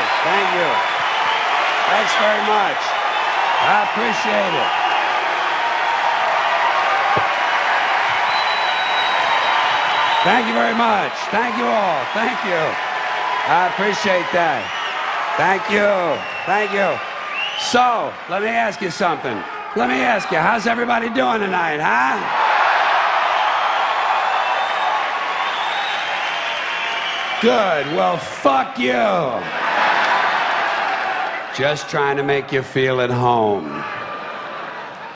nice. Thank you. Thanks very much. I appreciate it. Thank you very much. Thank you all. Thank you. I appreciate that. Thank you. Thank you. So, let me ask you something. Let me ask you, how's everybody doing tonight, huh? Good. Well, fuck you. Just trying to make you feel at home.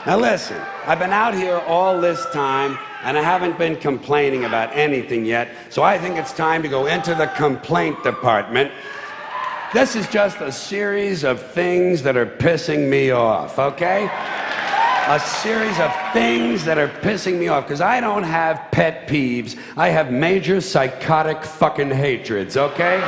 Now listen, I've been out here all this time and I haven't been complaining about anything yet, so I think it's time to go into the complaint department. This is just a series of things that are pissing me off, okay? A series of things that are pissing me off, because I don't have pet peeves. I have major psychotic fucking hatreds, okay?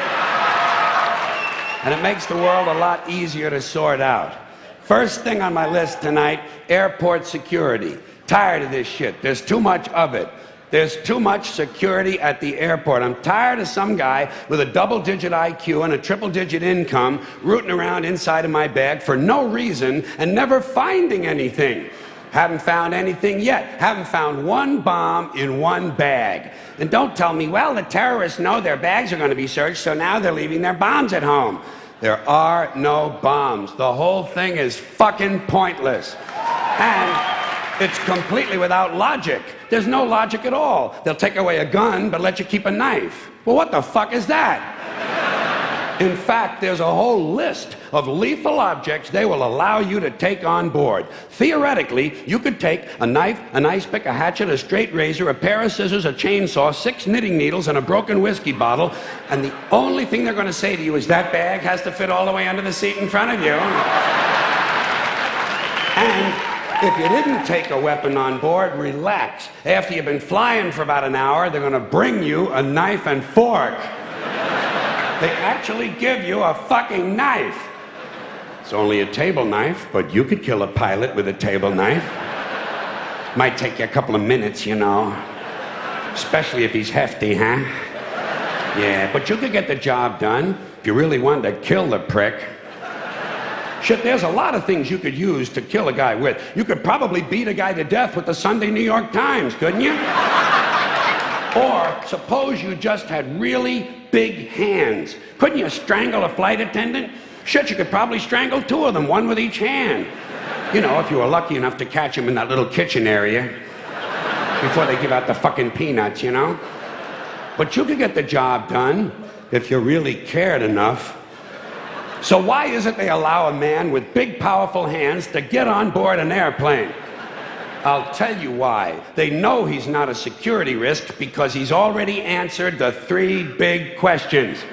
And it makes the world a lot easier to sort out. First thing on my list tonight, airport security. Tired of this shit. There's too much of it. There's too much security at the airport. I'm tired of some guy with a double-digit IQ and a triple-digit income rooting around inside of my bag for no reason and never finding anything. Haven't found anything yet. Haven't found one bomb in one bag. And don't tell me, well, the terrorists know their bags are going to be searched, so now they're leaving their bombs at home. There are no bombs. The whole thing is fucking pointless. And it's completely without logic. There's no logic at all. They'll take away a gun, but let you keep a knife. Well, what the fuck is that? In fact, there's a whole list of lethal objects they will allow you to take on board. Theoretically, you could take a knife, an ice pick, a hatchet, a straight razor, a pair of scissors, a chainsaw, 6 knitting needles, and a broken whiskey bottle, and the only thing they're going to say to you is that bag has to fit all the way under the seat in front of you. And if you didn't take a weapon on board, relax. After you've been flying for about an hour, they're going to bring you a knife and fork. They actually give you a fucking knife. It's only a table knife, but you could kill a pilot with a table knife. Might take you a couple of minutes, you know. Especially if he's hefty, huh? Yeah, but you could get the job done if you really wanted to kill the prick. Shit, there's a lot of things you could use to kill a guy with. You could probably beat a guy to death with the Sunday New York Times, couldn't you? Or suppose you just had really big hands. Couldn't you strangle a flight attendant? Shit, you could probably strangle 2 of them, one with each hand. You know, if you were lucky enough to catch them in that little kitchen area before they give out the fucking peanuts, you know? But you could get the job done if you really cared enough. So why is it they allow a man with big, powerful hands to get on board an airplane? I'll tell you why. They know he's not a security risk because he's already answered the 3 big questions.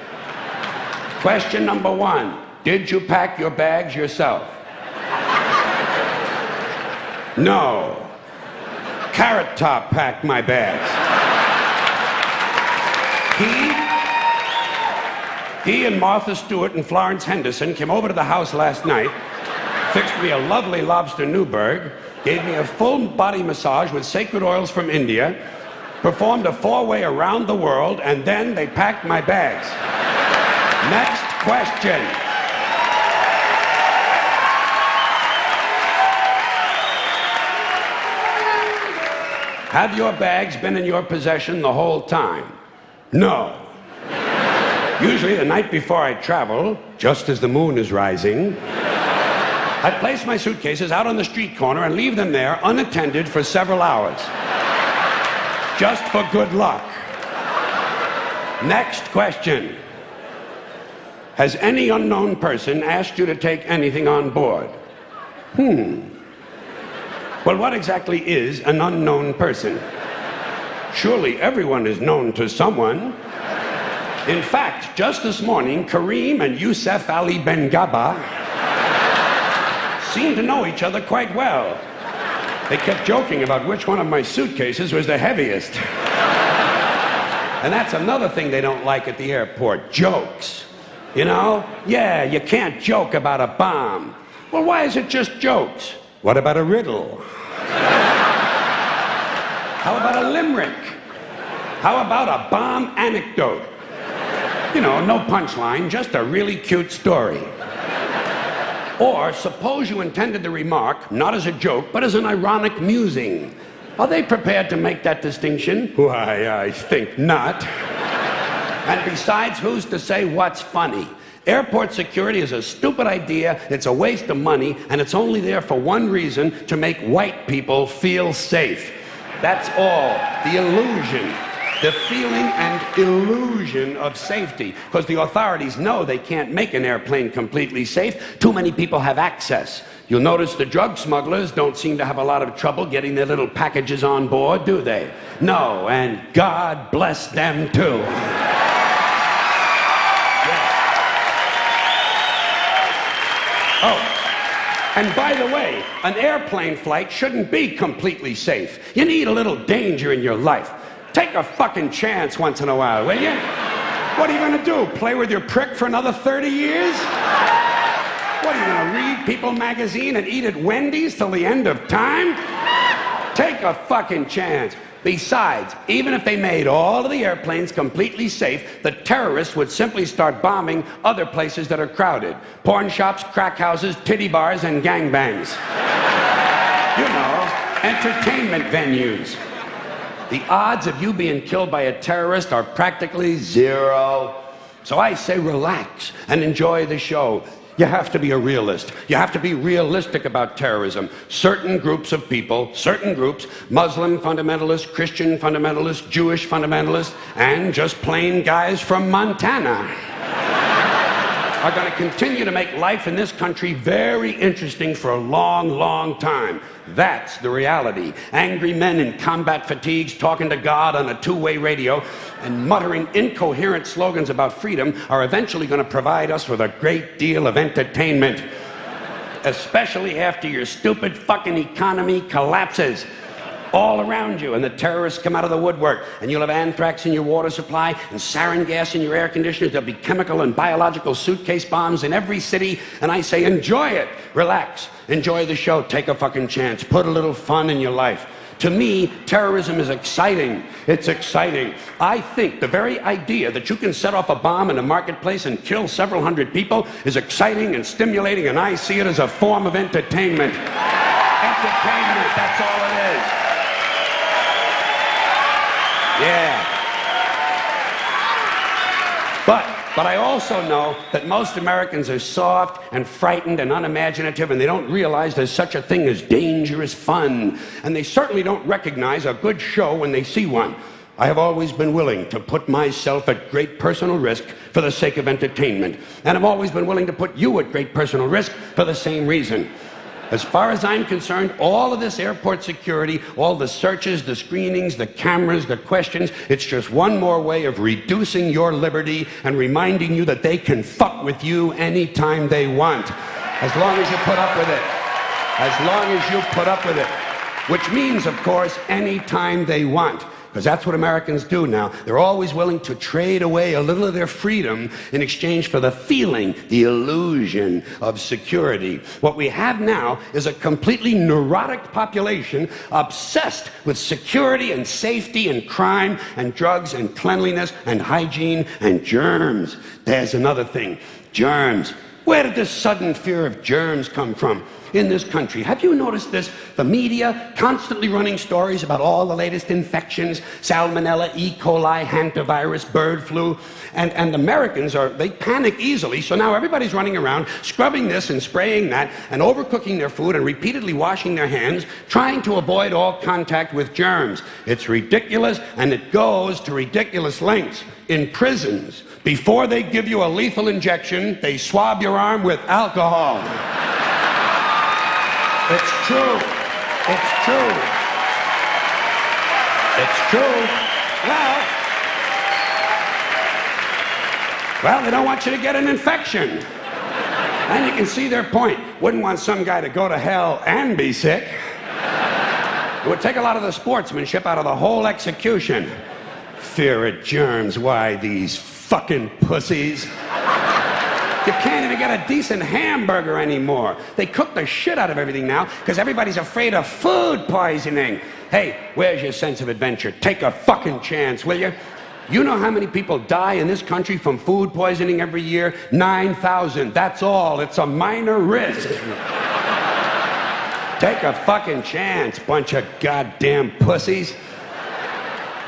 Question number 1, did you pack your bags yourself? No. Carrot Top packed my bags. He and Martha Stewart and Florence Henderson came over to the house last night, fixed me a lovely lobster Newburg, gave me a full body massage with sacred oils from India, performed a 4-way around the world, and then they packed my bags. Next question. Have your bags been in your possession the whole time? No. Usually the night before I travel, just as the moon is rising, I place my suitcases out on the street corner and leave them there unattended for several hours. Just for good luck. Next question. Has any unknown person asked you to take anything on board? Well, what exactly is an unknown person? Surely everyone is known to someone. In fact, just this morning, Kareem and Youssef Ali Ben Gaba seemed to know each other quite well. They kept joking about which one of my suitcases was the heaviest. And that's another thing they don't like at the airport, jokes. You know? Yeah, you can't joke about a bomb. Well, why is it just jokes? What about a riddle? How about a limerick? How about a bomb anecdote? You know, no punchline, just a really cute story. Or suppose you intended the remark, not as a joke, but as an ironic musing. Are they prepared to make that distinction? Why, I think not. And besides, who's to say what's funny? Airport security is a stupid idea, it's a waste of money, and it's only there for one reason, to make white people feel safe. That's all. The illusion. The feeling and illusion of safety. Because the authorities know they can't make an airplane completely safe. Too many people have access. You'll notice the drug smugglers don't seem to have a lot of trouble getting their little packages on board, do they? No, and God bless them too. Oh. And by the way, an airplane flight shouldn't be completely safe. You need a little danger in your life. Take a fucking chance once in a while, will you? What are you gonna do? Play with your prick for another 30 years? What, are you gonna read People magazine and eat at Wendy's till the end of time? Take a fucking chance. Besides, even if they made all of the airplanes completely safe, the terrorists would simply start bombing other places that are crowded. Porn shops, crack houses, titty bars, and gangbangs. You know, entertainment venues. The odds of you being killed by a terrorist are practically zero. So I say relax and enjoy the show. You have to be a realist. You have to be realistic about terrorism. Certain groups of people, certain groups, Muslim fundamentalists, Christian fundamentalists, Jewish fundamentalists, and just plain guys from Montana are going to continue to make life in this country very interesting for a long, long time. That's the reality. Angry men in combat fatigues talking to God on a two-way radio and muttering incoherent slogans about freedom are eventually going to provide us with a great deal of entertainment. Especially after your stupid fucking economy collapses all around you and the terrorists come out of the woodwork and you'll have anthrax in your water supply and sarin gas in your air conditioners. There'll be chemical and biological suitcase bombs in every city, and I say enjoy it. Relax. Enjoy the show. Take a fucking chance. Put a little fun in your life. To me, terrorism is exciting. It's exciting. I think the very idea that you can set off a bomb in a marketplace and kill several hundred people is exciting and stimulating, and I see it as a form of entertainment. Entertainment, that's all it is. Yeah. But I also know that most Americans are soft and frightened and unimaginative, and they don't realize there's such a thing as dangerous fun. And they certainly don't recognize a good show when they see one. I have always been willing to put myself at great personal risk for the sake of entertainment. And I've always been willing to put you at great personal risk for the same reason. As far as I'm concerned, all of this airport security, all the searches, the screenings, the cameras, the questions, it's just one more way of reducing your liberty and reminding you that they can fuck with you anytime they want. As long as you put up with it. As long as you put up with it. Which means, of course, anytime they want. Because that's what Americans do now. They're always willing to trade away a little of their freedom in exchange for the feeling, the illusion of security. What we have now is a completely neurotic population obsessed with security and safety and crime and drugs and cleanliness and hygiene and germs. There's another thing. Germs. Where did this sudden fear of germs come from? In this country. Have you noticed this? The media constantly running stories about all the latest infections, salmonella, E. coli, hantavirus, bird flu, and Americans they panic easily, so now everybody's running around scrubbing this and spraying that and overcooking their food and repeatedly washing their hands, trying to avoid all contact with germs. It's ridiculous, and it goes to ridiculous lengths. In prisons, before they give you a lethal injection, they swab your arm with alcohol. It's true. It's true. It's true. Well, they don't want you to get an infection. And you can see their point. Wouldn't want some guy to go to hell and be sick. It would take a lot of the sportsmanship out of the whole execution. Fear of germs. Why, these fucking pussies. You can't even get a decent hamburger anymore. They cook the shit out of everything now because everybody's afraid of food poisoning. Hey, where's your sense of adventure? Take a fucking chance, will you? You know how many people die in this country from food poisoning every year? 9,000. That's all. It's a minor risk. Take a fucking chance, bunch of goddamn pussies.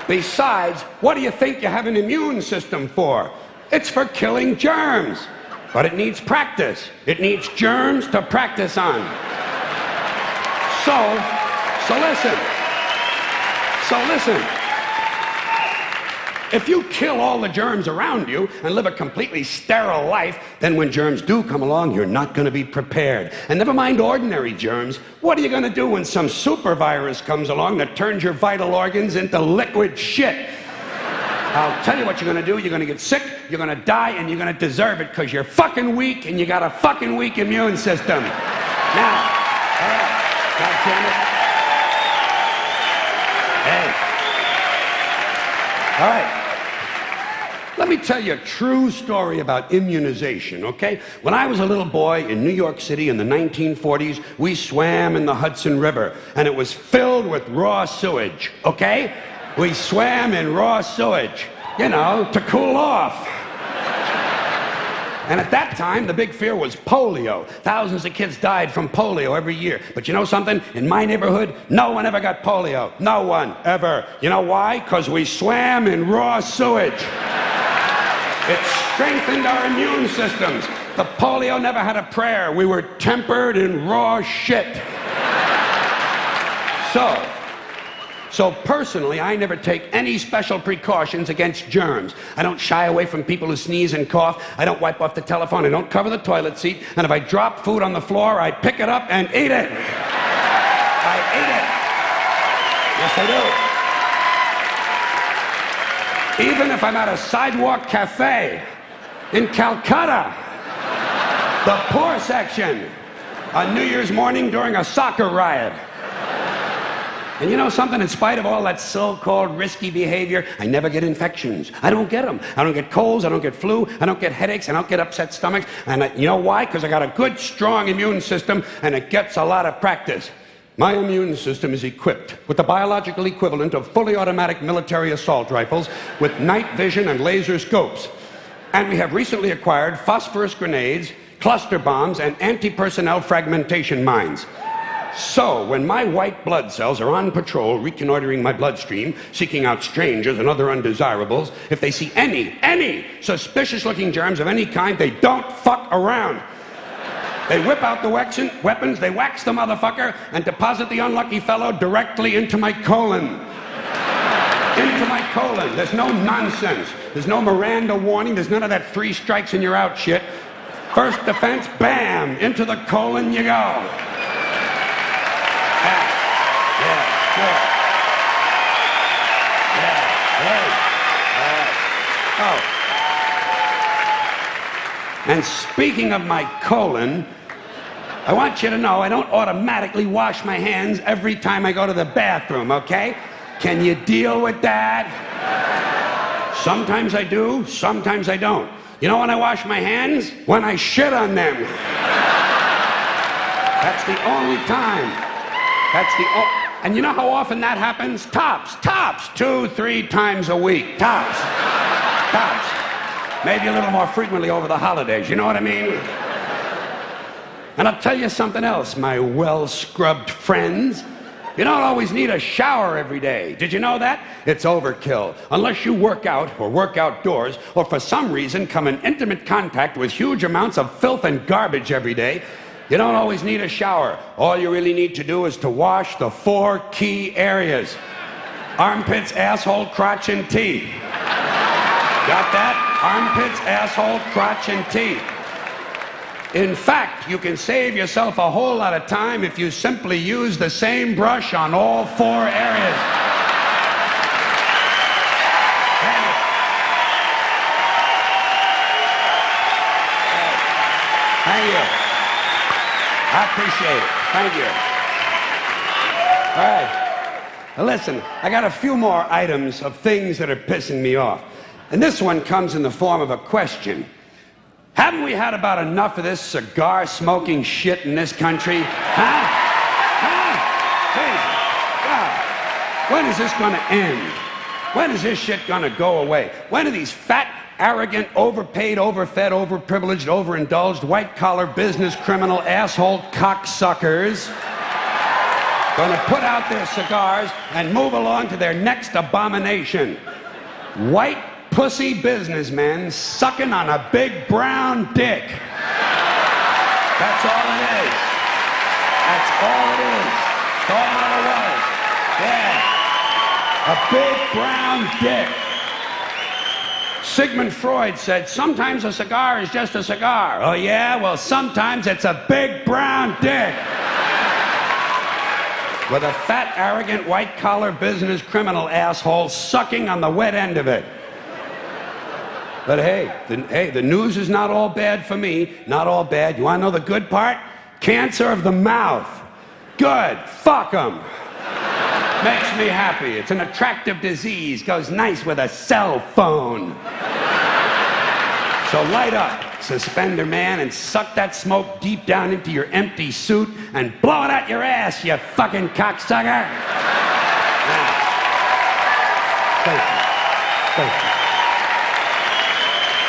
Besides, what do you think you have an immune system for? It's for killing germs. But it needs practice. It needs germs to practice on. So listen. If you kill all the germs around you and live a completely sterile life, then when germs do come along, you're not going to be prepared. And never mind ordinary germs, what are you going to do when some super virus comes along that turns your vital organs into liquid shit? I'll tell you what you're going to do. You're going to get sick, you're going to die, and you're going to deserve it because you're fucking weak and you got a fucking weak immune system. Now, all right, God damn it. Hey. All right. Let me tell you a true story about immunization, okay? When I was a little boy in New York City in the 1940s, we swam in the Hudson River, and it was filled with raw sewage, okay? We swam in raw sewage, you know, to cool off. And at that time, the big fear was polio. Thousands of kids died from polio every year. But you know something? In my neighborhood, no one ever got polio. No one, ever. You know why? Because we swam in raw sewage. It strengthened our immune systems. The polio never had a prayer. We were tempered in raw shit. So personally, I never take any special precautions against germs. I don't shy away from people who sneeze and cough. I don't wipe off the telephone. I don't cover the toilet seat. And if I drop food on the floor, I pick it up and eat it. I eat it. Yes, I do. Even if I'm at a sidewalk cafe in Calcutta, the poor section, on New Year's morning during a soccer riot. And you know something? In spite of all that so-called risky behavior, I never get infections. I don't get them. I don't get colds. I don't get flu. I don't get headaches. I don't get upset stomachs. And you know why? Because I got a good, strong immune system, and it gets a lot of practice. My immune system is equipped with the biological equivalent of fully automatic military assault rifles with night vision and laser scopes. And we have recently acquired phosphorus grenades, cluster bombs, and anti-personnel fragmentation mines. So, when my white blood cells are on patrol, reconnoitering my bloodstream, seeking out strangers and other undesirables, if they see any suspicious-looking germs of any kind, they don't fuck around. They whip out the weapons, they wax the motherfucker, and deposit the unlucky fellow directly into my colon. Into my colon. There's no nonsense. There's no Miranda warning. There's none of that 3 strikes and you're out shit. First defense, bam, into the colon you go. And speaking of my colon, I want you to know I don't automatically wash my hands every time I go to the bathroom, okay? Can you deal with that? Sometimes I do, sometimes I don't. You know when I wash my hands? When I shit on them. That's the only time. And you know how often that happens? Tops, 2-3 times a week. Tops. Maybe a little more frequently over the holidays, you know what I mean? And I'll tell you something else, my well-scrubbed friends. You don't always need a shower every day. Did you know that? It's overkill. Unless you work out or work outdoors or for some reason come in intimate contact with huge amounts of filth and garbage every day, you don't always need a shower. All you really need to do is to wash the 4 key areas. Armpits, asshole, crotch, and teeth. Got that? Armpits, asshole, crotch, and teeth. In fact, you can save yourself a whole lot of time if you simply use the same brush on all 4 areas. Thank you. I appreciate it. Thank you. All right. Now listen, I got a few more items of things that are pissing me off. And this one comes in the form of a question. Haven't we had about enough of this cigar-smoking shit in this country? Huh? Hey, God. When is this going to end? When is this shit gonna go away? When are these fat, arrogant, overpaid, overfed, overprivileged, overindulged, white-collar business criminal asshole cocksuckers gonna put out their cigars and move along to their next abomination? White pussy businessmen sucking on a big brown dick. That's all it is. That's all it is. That's all it was. Yeah. A big brown dick. Sigmund Freud said, sometimes a cigar is just a cigar. Oh yeah? Well, sometimes it's a big brown dick. With a fat, arrogant, white-collar business criminal asshole sucking on the wet end of it. But hey, the news is not all bad for me. Not all bad. You want to know the good part? Cancer of the mouth. Good. Fuck 'em. Makes me happy. It's an attractive disease. Goes nice with a cell phone. So light up, suspender man, and suck that smoke deep down into your empty suit and blow it out your ass, you fucking cocksucker. Now, thank you. Thank you.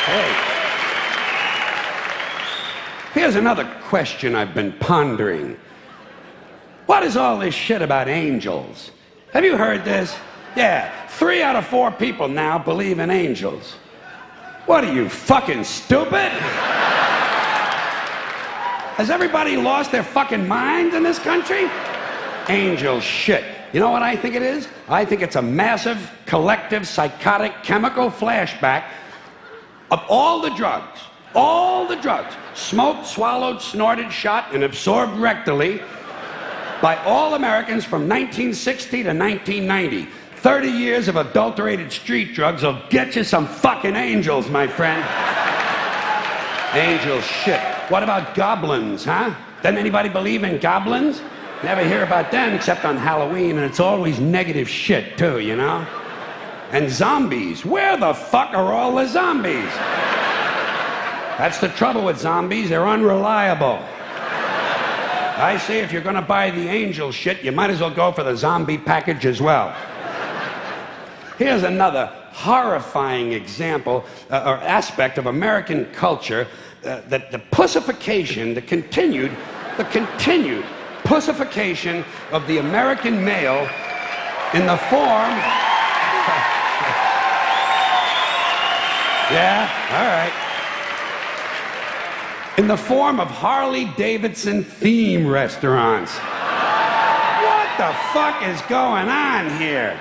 Hey. Here's another question I've been pondering. What is all this shit about angels? Have you heard this? Yeah, 3 out of 4 people now believe in angels. What are you, fucking stupid? Has everybody lost their fucking mind in this country? Angel shit. You know what I think it is? I think it's a massive, collective, psychotic, chemical flashback of all the drugs, smoked, swallowed, snorted, shot, and absorbed rectally by all Americans from 1960 to 1990. 30 years of adulterated street drugs will get you some fucking angels, my friend. Angel shit. What about goblins, huh? Doesn't anybody believe in goblins? Never hear about them except on Halloween, and it's always negative shit, too, you know? And zombies. Where the fuck are all the zombies? That's the trouble with zombies. They're unreliable. I say if you're going to buy the angel shit, you might as well go for the zombie package as well. Here's another horrifying example or aspect of American culture, that the pussification, the continued pussification of the American male in the form... Yeah, all right. In the form of Harley-Davidson theme restaurants. What the fuck is going on here?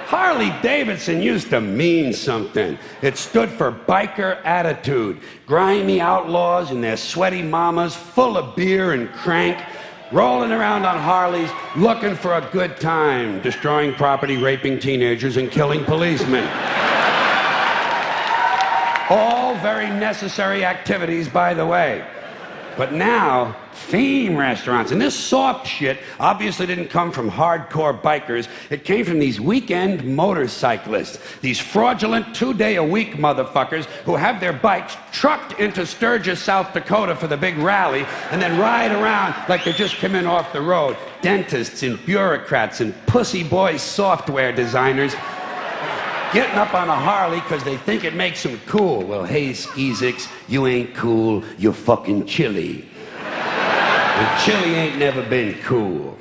Harley-Davidson used to mean something. It stood for biker attitude. Grimy outlaws and their sweaty mamas, full of beer and crank, rolling around on Harleys, looking for a good time, destroying property, raping teenagers, and killing policemen. All very necessary activities, by the way. But now, theme restaurants. And this soft shit obviously didn't come from hardcore bikers. It came from these weekend motorcyclists. These fraudulent 2-day-a-week motherfuckers who have their bikes trucked into Sturgis, South Dakota for the big rally and then ride around like they just come in off the road. Dentists and bureaucrats and pussy boy software designers getting up on a Harley because they think it makes them cool. Well, hey, Skeezix, you ain't cool, you're fucking chilly. And chilly ain't never been cool.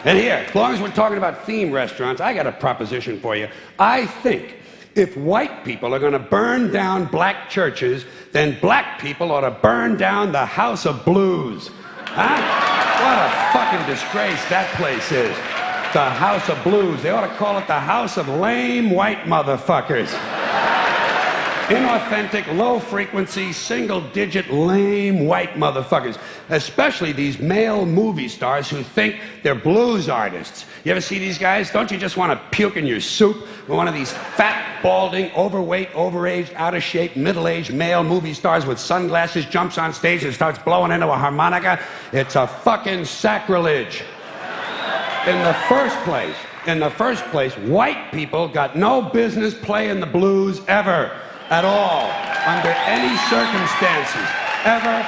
And here, as long as we're talking about theme restaurants, I got a proposition for you. I think if white people are going to burn down black churches, then black people ought to burn down the House of Blues. Huh? What a fucking disgrace that place is. The House of Blues. They ought to call it the House of Lame White Motherfuckers. Inauthentic, low-frequency, single-digit, lame white motherfuckers. Especially these male movie stars who think they're blues artists. You ever see these guys? Don't you just want to puke in your soup when one of these fat, balding, overweight, overaged, out-of-shape, middle-aged male movie stars with sunglasses jumps on stage and starts blowing into a harmonica? It's a fucking sacrilege. In the first place, white people got no business playing the blues ever, at all, under any circumstances. Ever.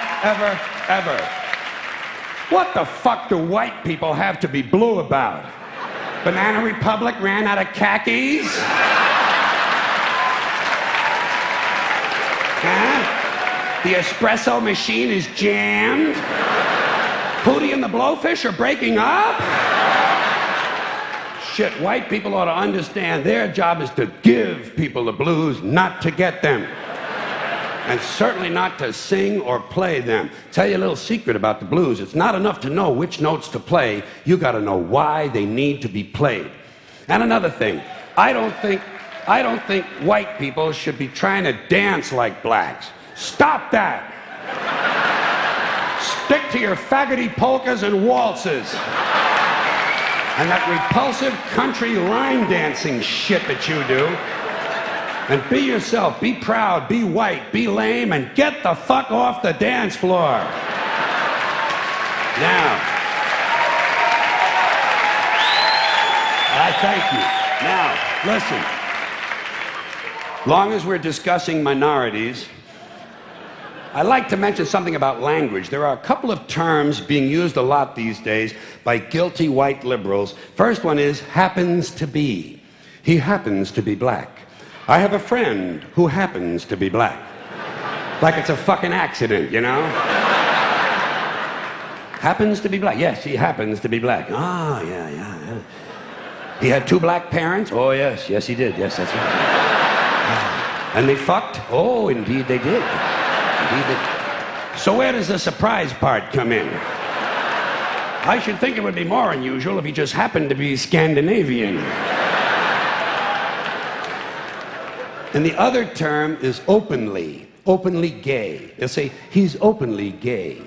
What the fuck do white people have to be blue about? Banana Republic ran out of khakis? Huh? The espresso machine is jammed? Hootie and the Blowfish are breaking up? Shit, white people ought to understand their job is to give people the blues, not to get them. And certainly not to sing or play them. Tell you a little secret about the blues. It's not enough to know which notes to play. You got to know why they need to be played. And another thing, I don't think white people should be trying to dance like blacks. Stop that. Stick to your faggoty polkas and waltzes. And that repulsive country line dancing shit that you do. And be yourself, be proud, be white, be lame, and get the fuck off the dance floor. Now, I thank you. Now, listen. Long as we're discussing minorities, I'd like to mention something about language. There are a couple of terms being used a lot these days by guilty white liberals. First one is happens to be. He happens to be black. I have a friend who happens to be black. Like it's a fucking accident, you know? Happens to be black. Yes, he happens to be black. Ah, yeah. He had 2 black parents? Oh, yes, he did. Yes, that's right. And they fucked? Oh, indeed they did. So where does the surprise part come in? I should think it would be more unusual if he just happened to be Scandinavian. And the other term is openly gay. They'll say, he's openly gay.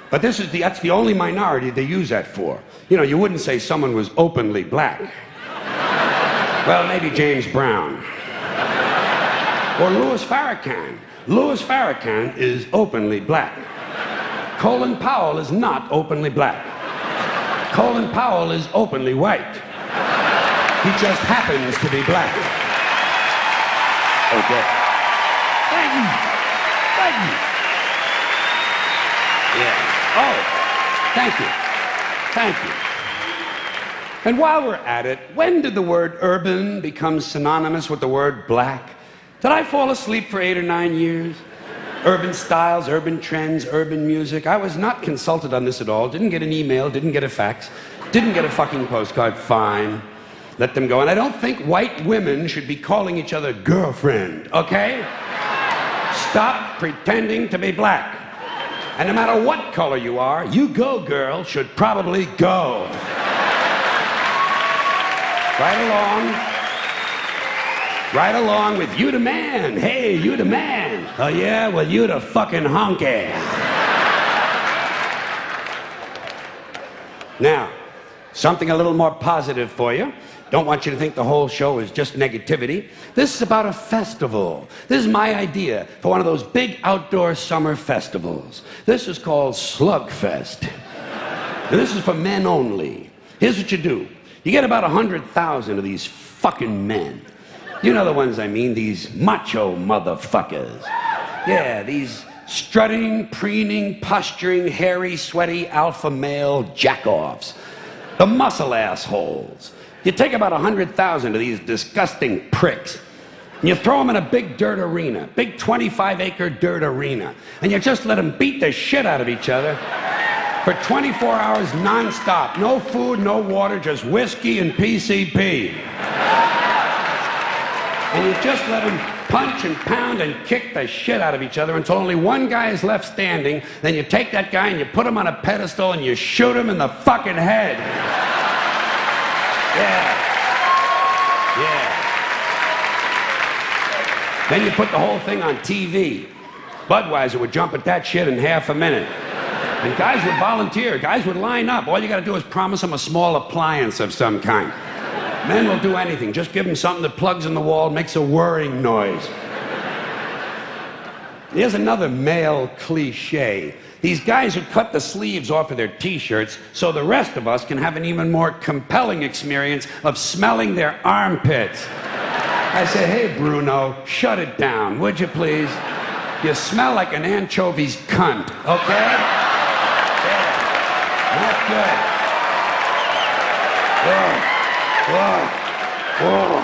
But that's the only minority they use that for. You know, you wouldn't say someone was openly black. Well, maybe James Brown. Or Louis Farrakhan. Louis Farrakhan is openly black. Colin Powell is not openly black. Colin Powell is openly white. He just happens to be black. Okay. Thank you. Yeah. Oh, thank you. And while we're at it, when did the word urban become synonymous with the word black? Did I fall asleep for 8 or 9 years? Urban styles, urban trends, urban music. I was not consulted on this at all. Didn't get an email, didn't get a fax, didn't get a fucking postcard. Fine. Let them go. And I don't think white women should be calling each other girlfriend, okay? Stop pretending to be black. And no matter what color you are, you go, girl, should probably go. Right along with you the man. Hey, you the man. Oh yeah, well you the fucking honky. Now, something a little more positive for you. Don't want you to think the whole show is just negativity. This is about a festival. This is my idea for one of those big outdoor summer festivals. This is called Slugfest. And this is for men only. Here's what you do. You get about 100,000 of these fucking men. You know the ones I mean, these macho motherfuckers. Yeah, these strutting, preening, posturing, hairy, sweaty, alpha male jack-offs. The muscle assholes. You take about 100,000 of these disgusting pricks, and you throw them in a big dirt arena, big 25-acre dirt arena, and you just let them beat the shit out of each other for 24 hours non-stop. No food, no water, just whiskey and PCP. And you just let them punch and pound and kick the shit out of each other until only one guy is left standing. Then you take that guy and you put him on a pedestal and you shoot him in the fucking head. Yeah. Then you put the whole thing on TV. Budweiser would jump at that shit in half a minute. And guys would volunteer. Guys would line up. All you got to do is promise them a small appliance of some kind. Men will do anything. Just give them something that plugs in the wall, makes a whirring noise. Here's another male cliche. These guys who cut the sleeves off of their t-shirts so the rest of us can have an even more compelling experience of smelling their armpits. I say, hey, Bruno, shut it down, would you please? You smell like an anchovy's cunt, okay? Yeah. Not good. Yeah. Whoa.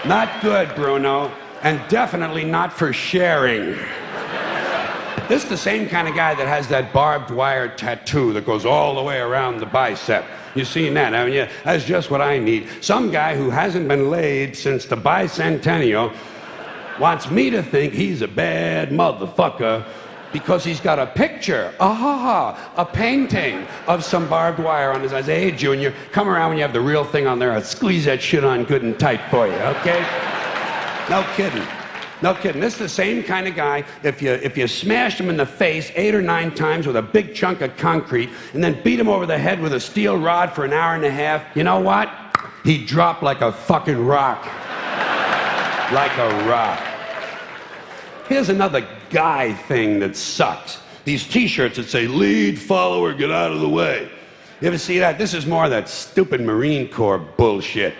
Not good, Bruno, and definitely not for sharing. This is the same kind of guy that has that barbed wire tattoo that goes all the way around the bicep. You seen that, haven't you? That's just what I need. Some guy who hasn't been laid since the bicentennial wants me to think he's a bad motherfucker because he's got a picture, a painting of some barbed wire on his eyes. Hey, Junior, come around when you have the real thing on there. I'll squeeze that shit on good and tight for you, okay? No kidding. No kidding. This is the same kind of guy. If you smashed him in the face 8 or 9 times with a big chunk of concrete and then beat him over the head with a steel rod for an hour and a half, you know what? He'd drop like a fucking rock. Like a rock. Here's another guy thing that sucks. These t-shirts that say, lead, follower, get out of the way. You ever see that? This is more of that stupid Marine Corps bullshit.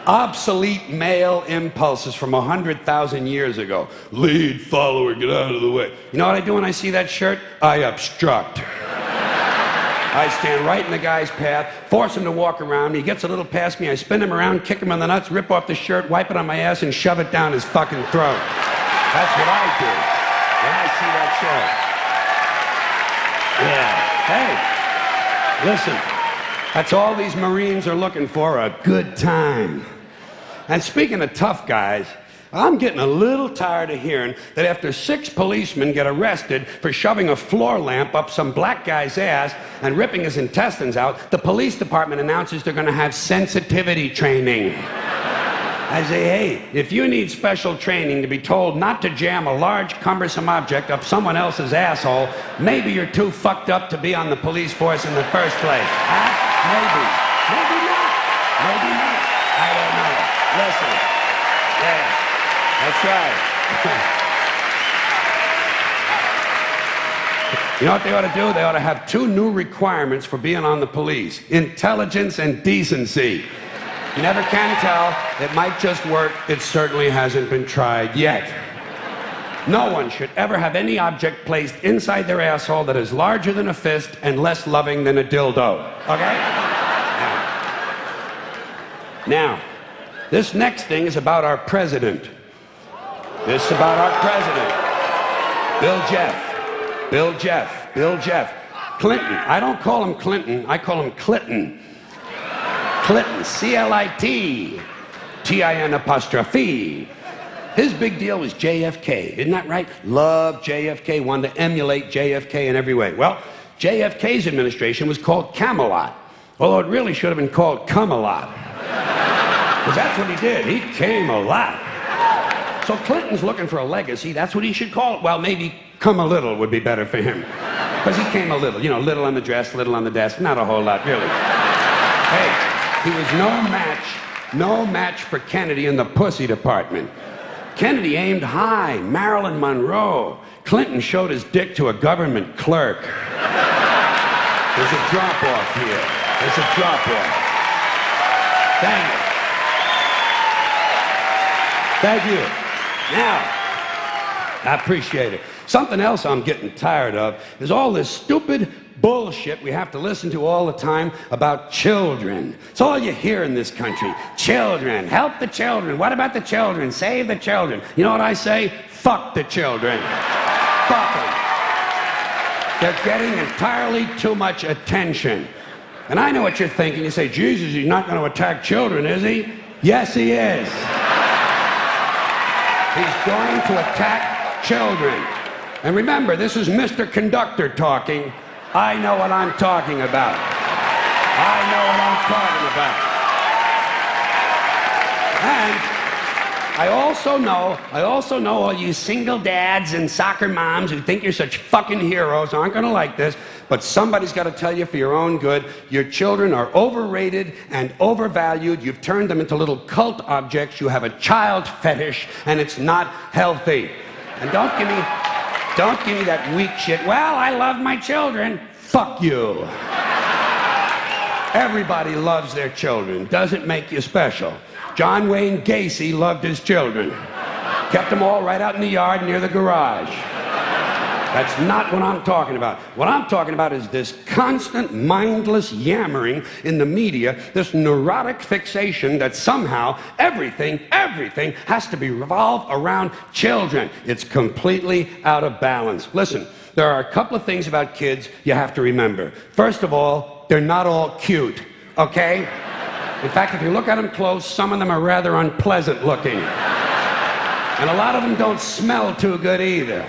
Obsolete male impulses from 100,000 years ago. Lead, follower, get out of the way. You know what I do when I see that shirt? I obstruct. I stand right in the guy's path, force him to walk around me. He gets a little past me, I spin him around, kick him in the nuts, rip off the shirt, wipe it on my ass, and shove it down his fucking throat. That's what I do when I see that shirt. Yeah. Hey, listen. That's all these Marines are looking for, a good time. And speaking of tough guys, I'm getting a little tired of hearing that after 6 policemen get arrested for shoving a floor lamp up some black guy's ass and ripping his intestines out, the police department announces they're going to have sensitivity training. I say, hey, if you need special training to be told not to jam a large, cumbersome object up someone else's asshole, maybe you're too fucked up to be on the police force in the first place. Huh? Maybe. Maybe not. Maybe not. I don't know. Listen. Yeah. That's right. You know what they ought to do? They ought to have 2 new requirements for being on the police. Intelligence and decency. You never can tell. It might just work. It certainly hasn't been tried yet. No one should ever have any object placed inside their asshole that is larger than a fist and less loving than a dildo. Okay? Now, this next thing is about our president. This is about our president. Bill Jeff. Bill Jeff. Bill Jeff. Clinton. I don't call him Clinton. I call him Clinton. Clinton, C-L-I-T, T-I-N apostrophe. His big deal was JFK, isn't that right? Loved JFK, wanted to emulate JFK in every way. Well, JFK's administration was called Camelot, although it really should have been called Come-A-Lot. Because that's what he did, he came a lot. So Clinton's looking for a legacy, that's what he should call it. Well, maybe Come a Little would be better for him. Because he came a little, you know, little on the dress, little on the desk, not a whole lot, really. Hey. He was no match for Kennedy in the pussy department. Kennedy aimed high, Marilyn Monroe. Clinton showed his dick to a government clerk. There's a drop-off here. There's a drop-off. Thank you. Thank you. Now, I appreciate it. Something else I'm getting tired of is all this stupid bullshit we have to listen to all the time about children. It's all you hear in this country. Children, help the children. What about the children? Save the children. You know what I say? Fuck the children. Fuck them. They're getting entirely too much attention. And I know what you're thinking. You say, Jesus, he's not going to attack children, is he? Yes, he is. He's going to attack children. And remember, this is Mr. Conductor talking. I know what I'm talking about. I know what I'm talking about. And I also know all you single dads and soccer moms who think you're such fucking heroes aren't going to like this, but somebody's got to tell you for your own good, your children are overrated and overvalued. You've turned them into little cult objects. You have a child fetish, and it's not healthy. And don't give me that weak shit. Well, I love my children. Fuck you. Everybody loves their children. Doesn't make you special. John Wayne Gacy loved his children. Kept them all right out in the yard near the garage. That's not what I'm talking about. What I'm talking about is this constant, mindless yammering in the media, this neurotic fixation that somehow everything has to be revolved around children. It's completely out of balance. Listen, there are a couple of things about kids you have to remember. First of all, they're not all cute, okay? In fact, if you look at them close, some of them are rather unpleasant looking. And a lot of them don't smell too good either.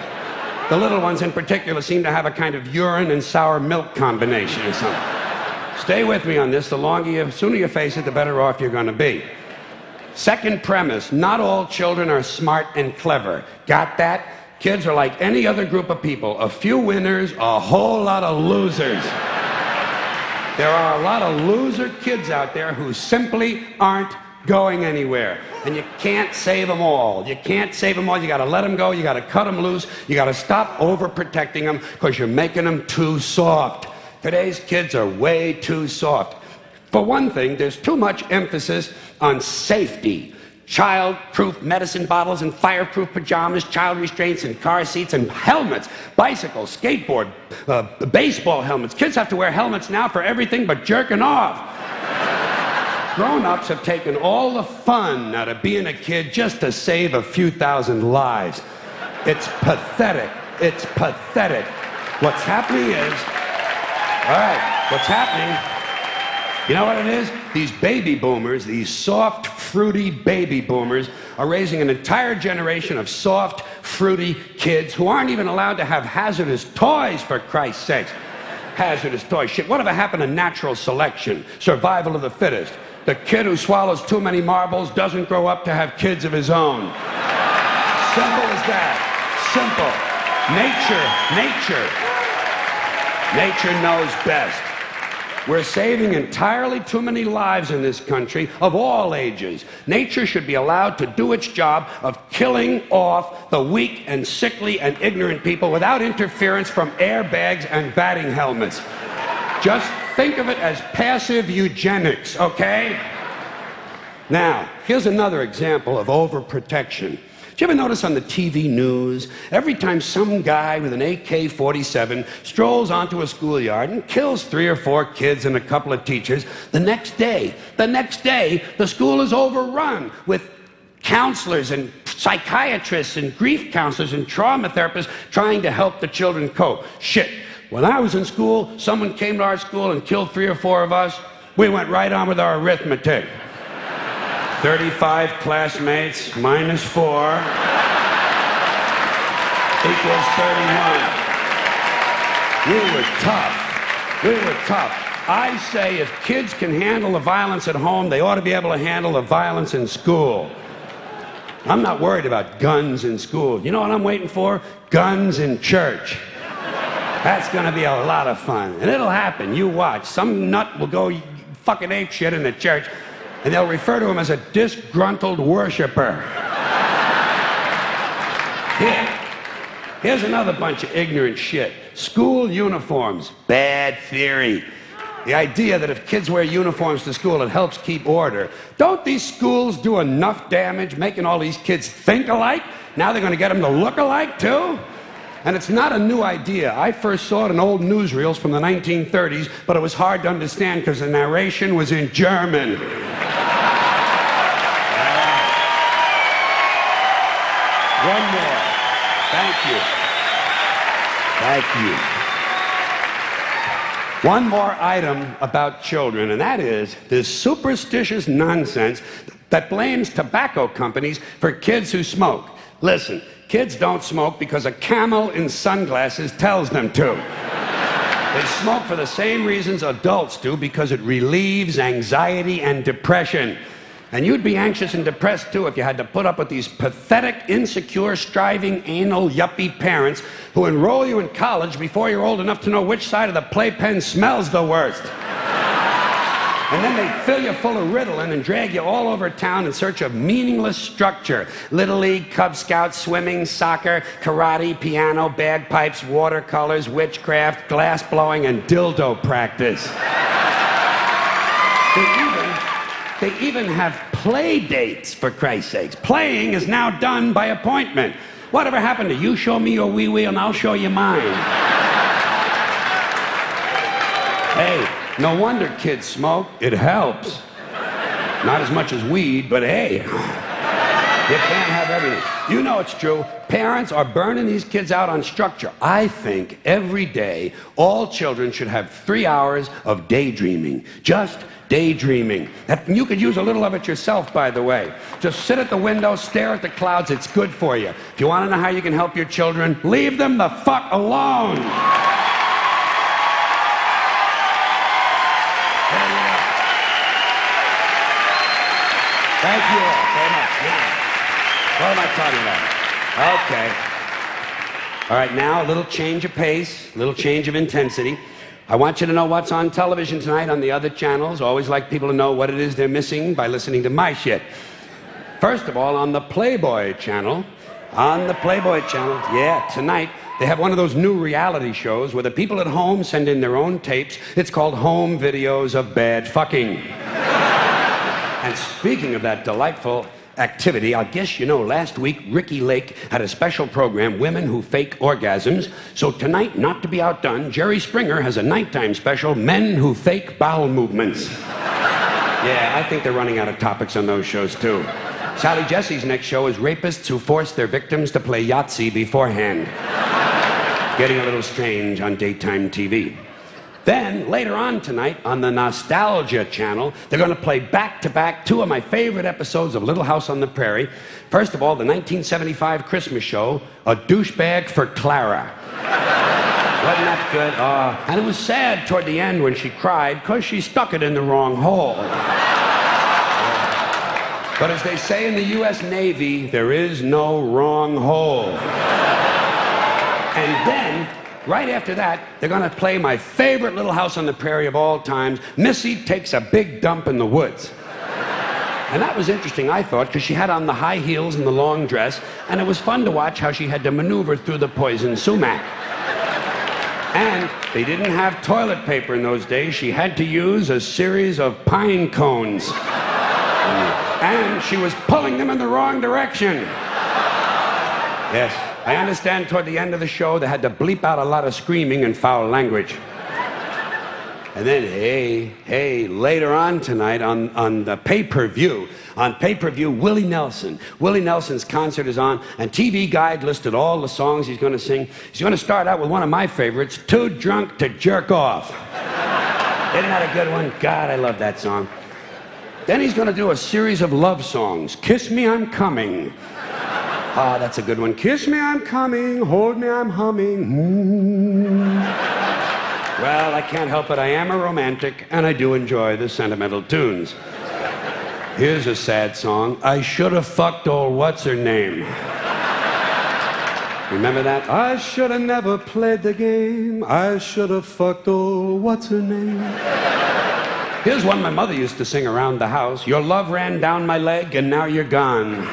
The little ones in particular seem to have a kind of urine and sour milk combination or something. Stay with me on this. The sooner you face it, the better off you're going to be. Second premise, not all children are smart and clever. Got that? Kids are like any other group of people. A few winners, a whole lot of losers. There are a lot of loser kids out there who simply aren't going anywhere. And you can't save them all. You can't save them all. You got to let them go. You got to cut them loose. You got to stop overprotecting them because you're making them too soft. Today's kids are way too soft. For one thing, there's too much emphasis on safety. Child-proof medicine bottles and fireproof pajamas, child restraints and car seats and helmets, bicycles, skateboard, baseball helmets. Kids have to wear helmets now for everything but jerking off. Grown-ups have taken all the fun out of being a kid just to save a few thousand lives. It's pathetic. It's pathetic. What's happening is, all right, what's happening, you know what it is? These baby boomers, these soft, fruity baby boomers, are raising an entire generation of soft, fruity kids who aren't even allowed to have hazardous toys, for Christ's sakes. Hazardous toys. Shit, whatever happened to natural selection? Survival of the fittest. The kid who swallows too many marbles doesn't grow up to have kids of his own. Simple as that. Simple. Nature knows best. We're saving entirely too many lives in this country of all ages. Nature should be allowed to do its job of killing off the weak and sickly and ignorant people without interference from airbags and batting helmets. Just think of it as passive eugenics, okay? Now, here's another example of overprotection. Did you ever notice on the TV news, every time some guy with an AK-47 strolls onto a schoolyard and kills 3 or 4 kids and a couple of teachers, the next day, the school is overrun with counselors and psychiatrists and grief counselors and trauma therapists trying to help the children cope. Shit. When I was in school, someone came to our school and killed 3 or 4 of us. We went right on with our arithmetic. 35 classmates minus 4 equals 31. We were tough. I say if kids can handle the violence at home, they ought to be able to handle the violence in school. I'm not worried about guns in school. You know what I'm waiting for? Guns in church. That's going to be a lot of fun. And it'll happen. You watch. Some nut will go fucking apeshit in the church, and they'll refer to him as a disgruntled worshiper. Here's another bunch of ignorant shit. School uniforms. Bad theory. The idea that if kids wear uniforms to school, it helps keep order. Don't these schools do enough damage making all these kids think alike? Now they're going to get them to look alike, too? And it's not a new idea. I first saw it in old newsreels from the 1930s, but it was hard to understand because the narration was in German. One more. Thank you. One more item about children, and that is this superstitious nonsense that blames tobacco companies for kids who smoke. Listen. Kids don't smoke because a camel in sunglasses tells them to. They smoke for the same reasons adults do, because it relieves anxiety and depression. And you'd be anxious and depressed too if you had to put up with these pathetic, insecure, striving, anal, yuppie parents who enroll you in college before you're old enough to know which side of the playpen smells the worst. And then they fill you full of Ritalin and drag you all over town in search of meaningless structure. Little League, Cub Scouts, swimming, soccer, karate, piano, bagpipes, watercolors, witchcraft, glass blowing, and dildo practice. They even have play dates, for Christ's sakes. Playing is now done by appointment. Whatever happened to you show me your wee-wee and I'll show you mine? Hey, no wonder kids smoke. It helps. Not as much as weed, but hey, you can't have everything. You know it's true. Parents are burning these kids out on structure. I think every day all children should have 3 hours of daydreaming. Just daydreaming. You could use a little of it yourself, by the way. Just sit at the window, stare at the clouds. It's good for you. If you want to know how you can help your children, leave them the fuck alone. Thank you all very much. Now, what am I talking about? Okay. All right, now a little change of pace, a little change of intensity. I want you to know what's on television tonight on the other channels. Always like people to know what it is they're missing by listening to my shit. First of all, on the Playboy channel, yeah, tonight, they have one of those new reality shows where the people at home send in their own tapes. It's called Home Videos of Bad Fucking. And speaking of that delightful activity, I guess you know last week Ricky Lake had a special program, Women Who Fake Orgasms. So tonight, not to be outdone, Jerry Springer has a nighttime special, Men Who Fake Bowel Movements. Yeah, I think they're running out of topics on those shows too. Sally Jesse's next show is Rapists Who Force Their Victims to Play Yahtzee Beforehand. Getting a little strange on daytime TV. Then, later on tonight, on the Nostalgia channel, they're going to play back-to-back 2 of my favorite episodes of Little House on the Prairie. First of all, the 1975 Christmas show, A Douchebag for Clara. Wasn't that good? And it was sad toward the end when she cried, because she stuck it in the wrong hole. But as they say in the U.S. Navy, there is no wrong hole. And then, right after that, they're going to play my favorite Little House on the Prairie of all times, Missy Takes a Big Dump in the Woods. And that was interesting, I thought, because she had on the high heels and the long dress, and it was fun to watch how she had to maneuver through the poison sumac. And they didn't have toilet paper in those days. She had to use a series of pine cones. And she was pulling them in the wrong direction. Yes. I understand toward the end of the show they had to bleep out a lot of screaming and foul language. And then, hey, later on tonight on the pay-per-view, Willie Nelson. Willie Nelson's concert is on, and TV Guide listed all the songs he's going to sing. He's going to start out with one of my favorites, Too Drunk to Jerk Off. Isn't that a good one? God, I love that song. Then he's going to do a series of love songs. Kiss Me, I'm Coming. Ah, that's a good one. Kiss me, I'm coming. Hold me, I'm humming. Well, I can't help it. I am a romantic, and I do enjoy the sentimental tunes. Here's a sad song. I should have fucked old what's-her-name. Remember that? I should have never played the game. I should have fucked old what's-her-name. Here's one my mother used to sing around the house. Your love ran down my leg, and now you're gone.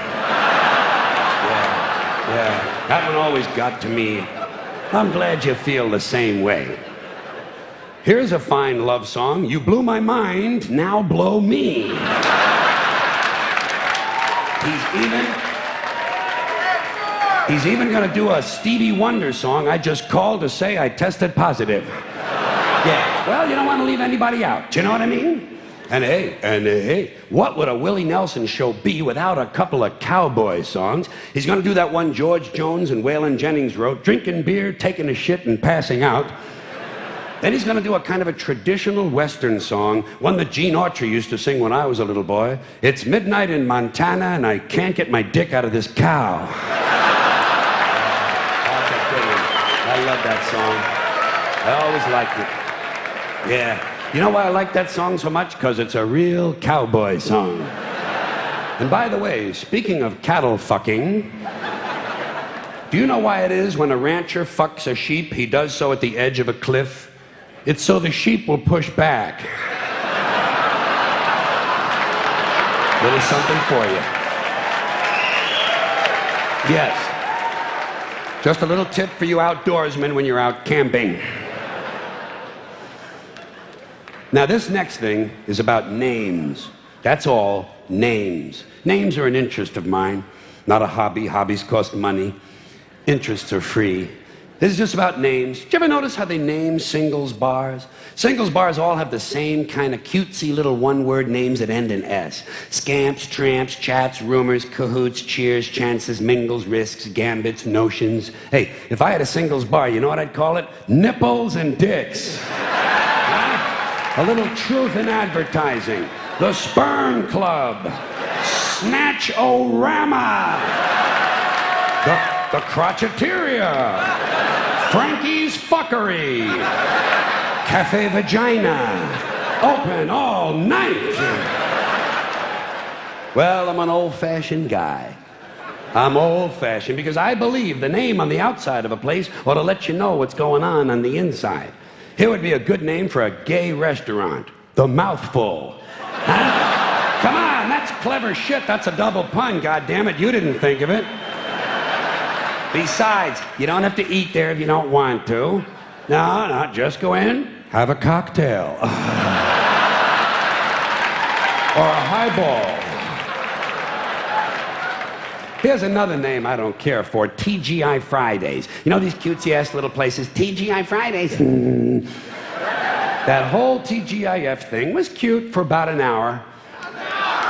Yeah, that one always got to me. I'm glad you feel the same way. Here's a fine love song. You blew my mind, now blow me. He's even going to do a Stevie Wonder song. I just called to say I tested positive. Yeah, well, you don't want to leave anybody out. Do you know what I mean? And hey, what would a Willie Nelson show be without a couple of cowboy songs? He's going to do that one George Jones and Waylon Jennings wrote, drinking beer, taking a shit, and passing out. Then he's going to do a kind of a traditional Western song, one that Gene Autry used to sing when I was a little boy. It's midnight in Montana, and I can't get my dick out of this cow. That's a good one. I love that song. I always liked it. Yeah. You know why I like that song so much? Because it's a real cowboy song. And by the way, speaking of cattle fucking, do you know why it is when a rancher fucks a sheep, he does so at the edge of a cliff? It's so the sheep will push back. Little something for you. Yes. Just a little tip for you outdoorsmen when you're out camping. Now, this next thing is about names. That's all, names. Names are an interest of mine, not a hobby. Hobbies cost money. interests are free. This is just about names. Did you ever notice how they name singles bars? Singles bars all have the same kind of cutesy little one-word names that end in S. Scamps, tramps, chats, rumors, cahoots, cheers, chances, mingles, risks, gambits, notions. Hey, if I had a singles bar, you know what I'd call it? Nipples and dicks. Huh? A little truth in advertising. The Sperm Club. Snatch-O-Rama. The Crotcheteria. Frankie's Fuckery. Cafe Vagina. Open all night. Well, I'm an old-fashioned guy. I'm old-fashioned because I believe the name on the outside of a place ought to let you know what's going on the inside. Here would be a good name for a gay restaurant. The Mouthful. Huh? Come on, that's clever shit. That's a double pun, goddammit. You didn't think of it. Besides, you don't have to eat there if you don't want to. No, just go in, have a cocktail. Or a highball. Here's another name I don't care for, TGI Fridays. You know these cutesy-ass little places, TGI Fridays? That whole TGIF thing was cute for about an hour.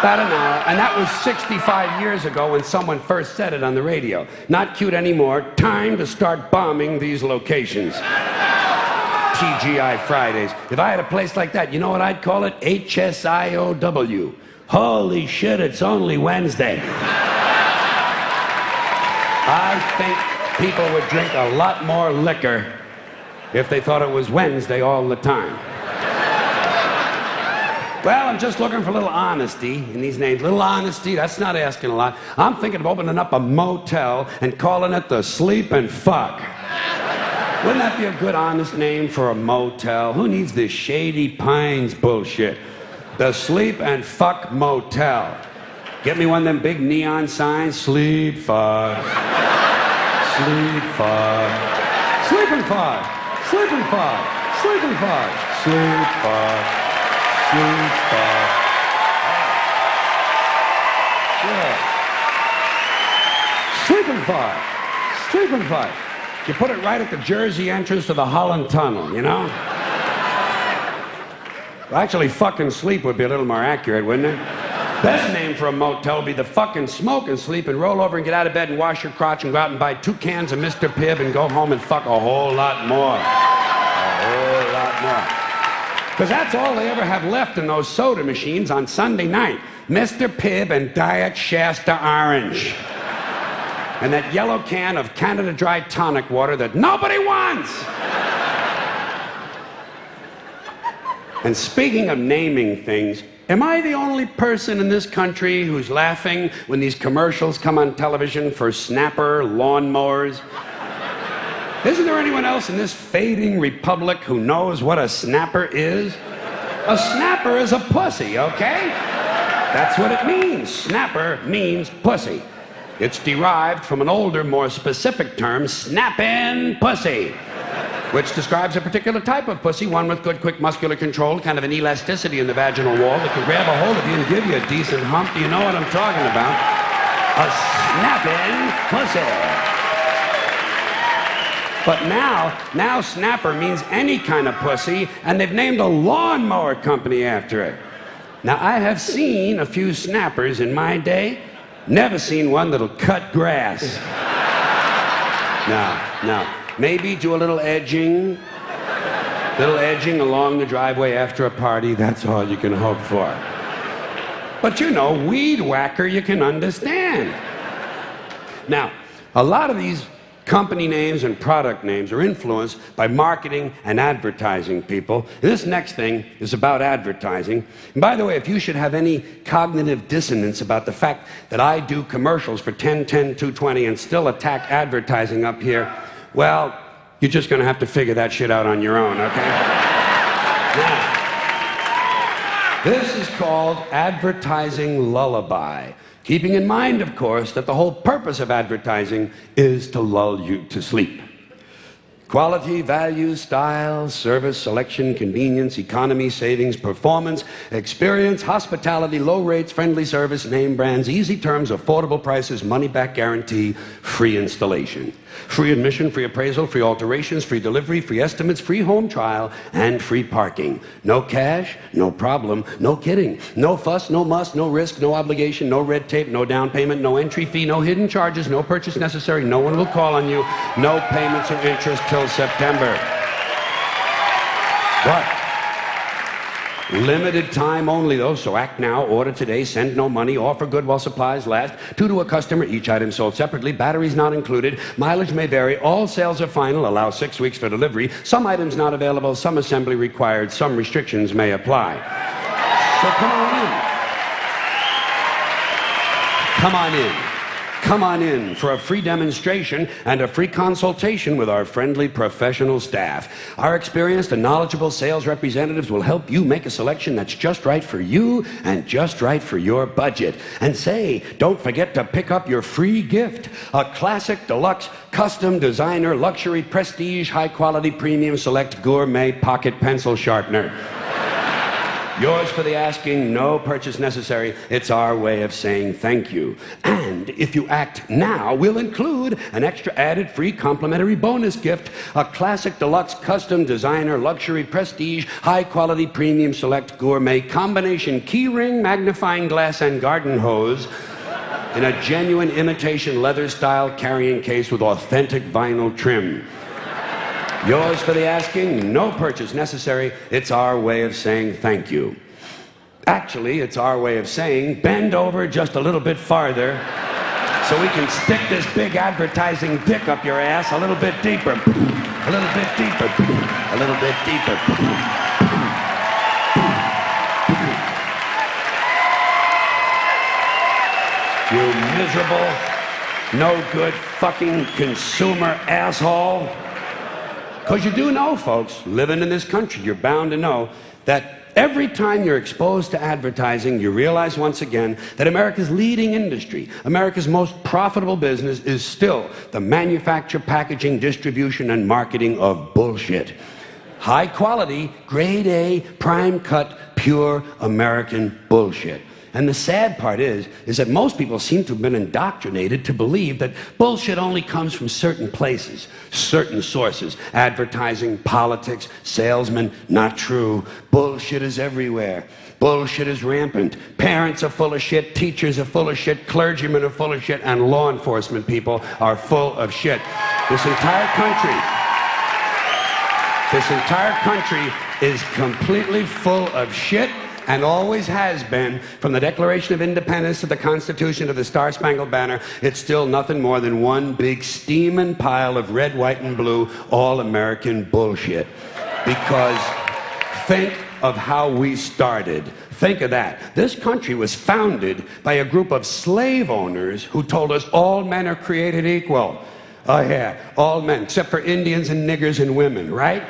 And that was 65 years ago when someone first said it on the radio. Not cute anymore. Time to start bombing these locations. TGI Fridays. If I had a place like that, you know what I'd call it? HSIOW. Holy shit, it's only Wednesday. I think people would drink a lot more liquor if they thought it was Wednesday all the time. Well, I'm just looking for a little honesty in these names. Little honesty, that's not asking a lot. I'm thinking of opening up a motel and calling it the Sleep and Fuck. Wouldn't that be a good, honest name for a motel? Who needs this Shady Pines bullshit? The Sleep and Fuck Motel. Get me one of them big neon signs. Sleep, fuck. Sleep, fuck. Sleep and fuck. Sleep and fuck. Sleep and fuck. Sleep, fuck. Sleep, fuck. Yeah. Sleep and fuck. Sleep and fuck. You put it right at the Jersey entrance to the Holland Tunnel, you know? Well, actually, fucking sleep would be a little more accurate, wouldn't it? Best name for a motel would be the fucking smoke and sleep and roll over and get out of bed and wash your crotch and go out and buy 2 cans of Mr. Pibb and go home and fuck a whole lot more. A whole lot more. Because that's all they ever have left in those soda machines on Sunday night. Mr. Pibb and Diet Shasta Orange. And that yellow can of Canada Dry tonic water that nobody wants. And speaking of naming things, am I the only person in this country who's laughing when these commercials come on television for Snapper lawnmowers? Isn't there anyone else in this fading republic who knows what a snapper is? A snapper is a pussy, okay? That's what it means. Snapper means pussy. It's derived from an older, more specific term, snappin' pussy, which describes a particular type of pussy, one with good, quick muscular control, kind of an elasticity in the vaginal wall that can grab a hold of you and give you a decent hump. Do you know what I'm talking about? A snappin' pussy. But now snapper means any kind of pussy, and they've named a lawnmower company after it. Now, I have seen a few snappers in my day. Never seen one that'll cut grass. No. Maybe do a little edging along the driveway after a party. That's all you can hope for. But you know, weed whacker you can understand. Now, a lot of these company names and product names are influenced by marketing and advertising people. This next thing is about advertising. And by the way, if you should have any cognitive dissonance about the fact that I do commercials for 10, 10, 220 and still attack advertising up here, well, you're just going to have to figure that shit out on your own, okay? Now, this is called advertising lullaby. Keeping in mind, of course, that the whole purpose of advertising is to lull you to sleep. Quality, value, style, service, selection, convenience, economy, savings, performance, experience, hospitality, low rates, friendly service, name brands, easy terms, affordable prices, money-back guarantee, free installation. Free admission, free appraisal, free alterations, free delivery, free estimates, free home trial, and free parking. No cash, no problem, no kidding. No fuss, no muss, no risk, no obligation, no red tape, no down payment, no entry fee, no hidden charges, no purchase necessary, no one will call on you, no payments or interest till September. But limited time only, though, so act now, order today, send no money, offer good while supplies last, 2 to a customer, each item sold separately, batteries not included, mileage may vary, all sales are final, allow 6 weeks for delivery, some items not available, some assembly required, some restrictions may apply. So come on in. Come on in. Come on in for a free demonstration and a free consultation with our friendly professional staff. Our experienced and knowledgeable sales representatives will help you make a selection that's just right for you and just right for your budget. And say, don't forget to pick up your free gift, a classic, deluxe, custom, designer, luxury, prestige, high-quality, premium, select, gourmet pocket pencil sharpener. Yours for the asking, no purchase necessary. It's our way of saying thank you. And if you act now, we'll include an extra added free complimentary bonus gift, a classic, deluxe, custom, designer, luxury, prestige, high-quality, premium, select, gourmet, combination key ring, magnifying glass, and garden hose in a genuine imitation leather-style carrying case with authentic vinyl trim. Yours for the asking, no purchase necessary. It's our way of saying thank you. Actually, it's our way of saying bend over just a little bit farther so we can stick this big advertising dick up your ass a little bit deeper. A little bit deeper. A little bit deeper. You miserable, no good fucking consumer asshole. Because you do know, folks, living in this country, you're bound to know that every time you're exposed to advertising, you realize once again that America's leading industry, America's most profitable business, is still the manufacture, packaging, distribution, and marketing of bullshit. High quality, grade A, prime cut, pure American bullshit. And the sad part is that most people seem to have been indoctrinated to believe that bullshit only comes from certain places, certain sources. Advertising, politics, salesmen, not true. Bullshit is everywhere. Bullshit is rampant. Parents are full of shit, teachers are full of shit, clergymen are full of shit, and law enforcement people are full of shit. This entire country is completely full of shit, and always has been. From the Declaration of Independence to the Constitution to the Star-Spangled Banner, it's still nothing more than one big steaming pile of red, white, and blue all-American bullshit. Because think of how we started. Think of that. This country was founded by a group of slave owners who told us all men are created equal. Oh yeah, all men, except for Indians and niggers and women, right?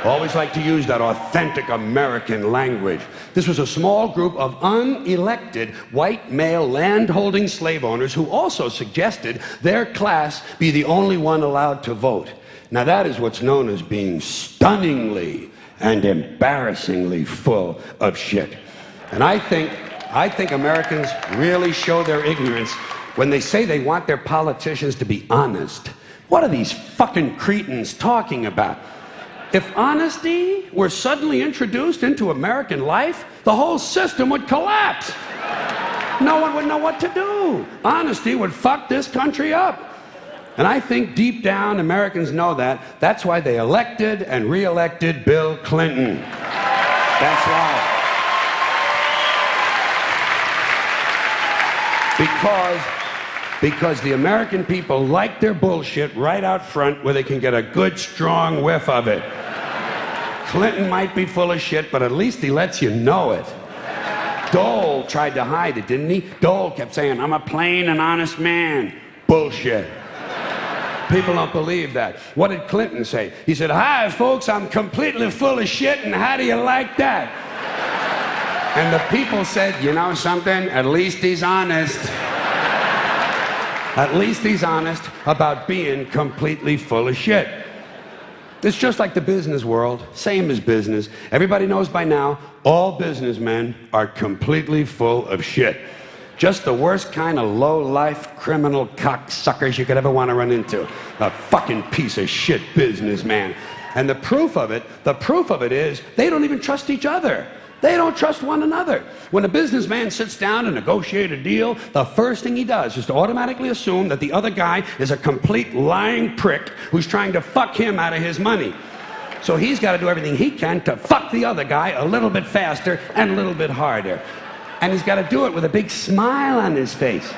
Always like to use that authentic American language. This was a small group of unelected white male land-holding slave owners who also suggested their class be the only one allowed to vote. Now that is what's known as being stunningly and embarrassingly full of shit. And I think Americans really show their ignorance when they say they want their politicians to be honest. What are these fucking cretins talking about? If honesty were suddenly introduced into American life, the whole system would collapse. No one would know what to do. Honesty would fuck this country up. And I think deep down Americans know that. That's why they elected and re-elected Bill Clinton. That's why. Because the American people like their bullshit right out front where they can get a good, strong whiff of it. Clinton might be full of shit, but at least he lets you know it. Dole tried to hide it, didn't he? Dole kept saying, I'm a plain and honest man. Bullshit. People don't believe that. What did Clinton say? He said, hi, folks, I'm completely full of shit, and how do you like that? And the people said, you know something? At least he's honest. At least he's honest about being completely full of shit. It's just like the business world, same as business. Everybody knows by now, all businessmen are completely full of shit. Just the worst kind of low-life criminal cocksuckers you could ever want to run into. A fucking piece of shit businessman. And the proof of it is they don't even trust each other. They don't trust one another. When a businessman sits down to negotiate a deal, the first thing he does is to automatically assume that the other guy is a complete lying prick who's trying to fuck him out of his money. So he's got to do everything he can to fuck the other guy a little bit faster and a little bit harder. And he's got to do it with a big smile on his face.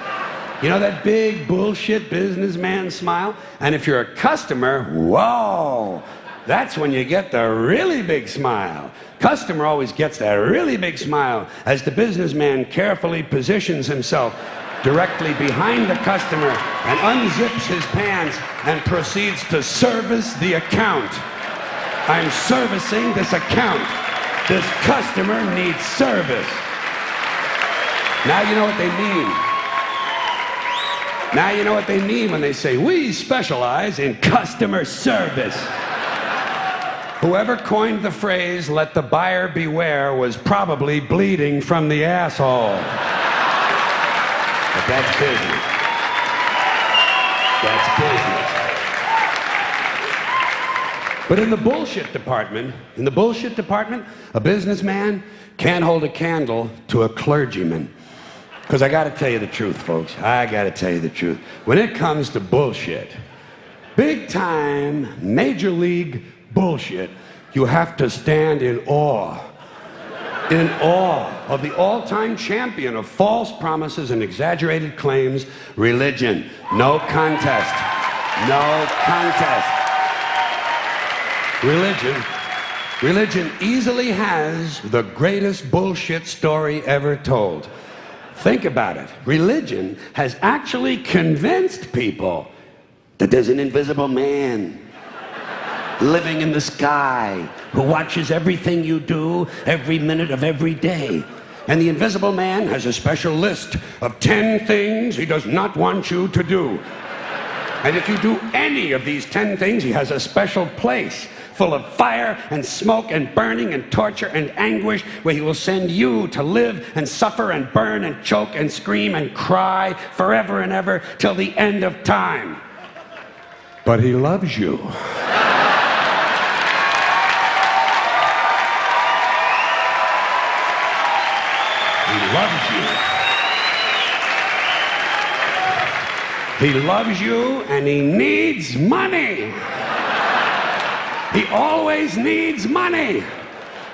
You know that big bullshit businessman smile? And if you're a customer, whoa, that's when you get the really big smile. Customer always gets that really big smile as the businessman carefully positions himself directly behind the customer and unzips his pants and proceeds to service the account. I'm servicing this account. This customer needs service. Now you know what they mean. Now you know what they mean when they say, we specialize in customer service. Whoever coined the phrase, let the buyer beware, was probably bleeding from the asshole. But that's business. That's business. But in the bullshit department, a businessman can't hold a candle to a clergyman. Because I got to tell you the truth, folks. I got to tell you the truth. When it comes to bullshit, big time, major league bullshit, you have to stand in awe of the all-time champion of false promises and exaggerated claims, religion. No contest. No contest. Religion easily has the greatest bullshit story ever told. Think about it. Religion has actually convinced people that there's an invisible man living in the sky who watches everything you do every minute of every day. And the invisible man has a special list of 10 things he does not want you to do. And if you do any of these 10 things, he has a special place full of fire and smoke and burning and torture and anguish where he will send you to live and suffer and burn and choke and scream and cry forever and ever till the end of time. But he loves you. He loves you. He loves you and he needs money. He always needs money.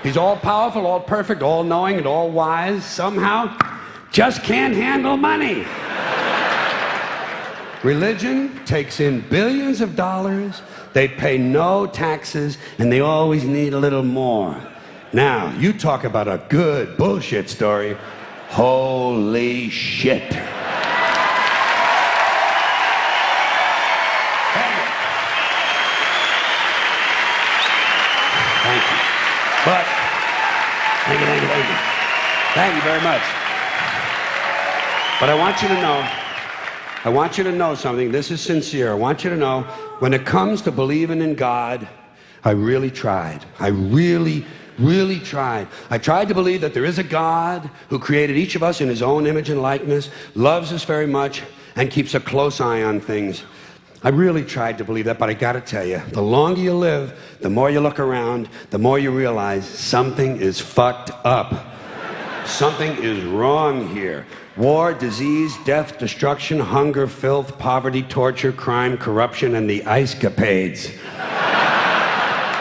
He's all powerful, all perfect, all knowing, and all wise. Somehow, just can't handle money. Religion takes in billions of dollars. They pay no taxes, and they always need a little more. Now, you talk about a good bullshit story. Holy shit. But, thank you very much. But I want you to know something. This is sincere. I want you to know, when it comes to believing in God, I really tried. I really tried. I tried to believe that there is a God who created each of us in his own image and likeness, loves us very much, and keeps a close eye on things. I really tried to believe that, but I gotta tell you, the longer you live, the more you look around, the more you realize something is fucked up. Something is wrong here. War, disease, death, destruction, hunger, filth, poverty, torture, crime, corruption, and the ice-capades.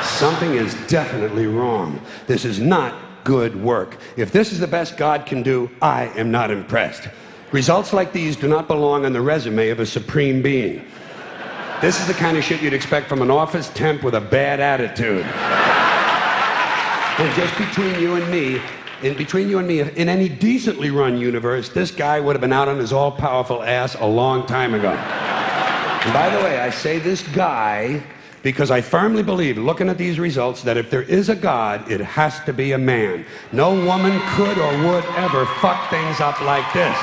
Something is definitely wrong. This is not good work. If this is the best God can do, I am not impressed. Results like these do not belong on the resume of a supreme being. This is the kind of shit you'd expect from an office temp with a bad attitude. And just between you and me, in any decently run universe, this guy would have been out on his all-powerful ass a long time ago. And by the way, I say this guy because I firmly believe, looking at these results, that if there is a God, it has to be a man. No woman could or would ever fuck things up like this.